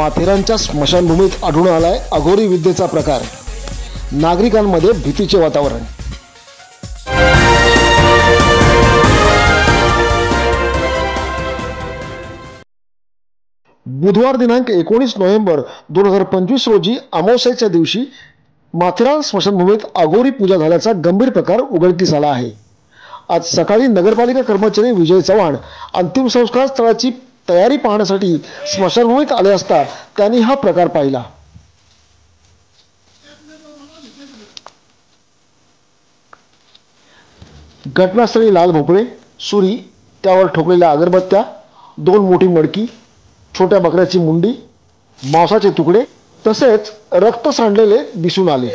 माथेरानच्या स्मशानभूमीत आढळून आलाय अघोरी विद्येचा प्रकार। नागरिकांमध्ये भीतीचे वातावरण। बुधवार दिनांक 19 नोव्हेंबर 2025 रोजी अमावस्येच्या दिवशी माथेरान स्मशानभूमीत अघोरी पूजा झाल्याचा गंभीर प्रकार उघडकीस आला आहे। आज सकाळी नगरपालिका कर्मचारी विजय चव्हाण अंतिम संस्कार स्थळाची तयारी पाहण्यासाठी स्मशानभूमीत आले असता त्यांनी हा प्रकार पाहिला। घटनास्थळी लाल भोपळे, सुरी, त्यावर ठोकलेल्या अगरबत्त्या, 2 मोठी मडकी, छोट्या बकऱ्याची मुंडी, मांसाचे तुकडे तसेच रक्त सांडलेले दिसून आले।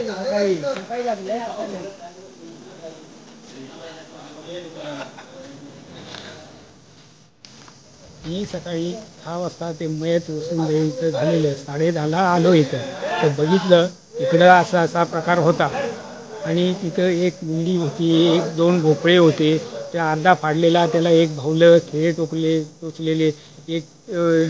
मी सकाळी 6 वाजता ते मयत उचलून इथं झालेलं 10:30ला आलो इथं, तर बघितलं इकडं असा प्रकार होता आणि तिथं एक मुंडी होती, 1-2 भोपळे होते, त्या अर्धा फाडलेला, त्याला एक भावलं, खेळे टोचलेले, एक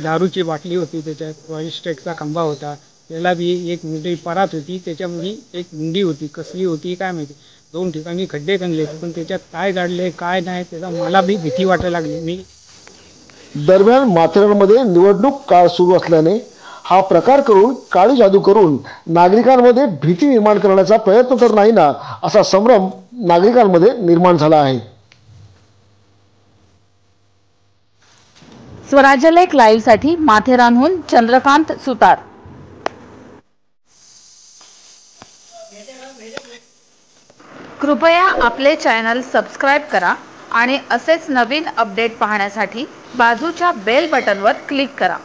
दारूची बाटली होती, त्याच्यात पॉलिस्टरचा खंबा होता, त्याला बी एक मुंडी परात होती, त्याच्यामध्ये एक मुंडी होती, कसली होती काय माहिती। 2 ठिकाणी खड्डे खणले, पण त्याच्यात काय गाडले काय नाही त्याचा मला बी भीती वाटायला लागली। दरम्यान माथेरानमध्ये निवडणूक काळ सुरू असल्याने हा प्रकार करून काळी जादू करून नागरिकांमध्ये भीती निर्माण करण्याचा प्रयत्न तर नाही ना, असा संभ्रम नागरिकांमध्ये निर्माण झाला आहे। स्वराज्य लेख लाईव्ह साठी माथेरानहून चंद्रकांत सुतार। कृपया आपले चॅनल सबस्क्राइब करा आणि असेच नवीन अपडेट पाहण्यासाठी बाजूच्या बेल बटनवर क्लिक करा।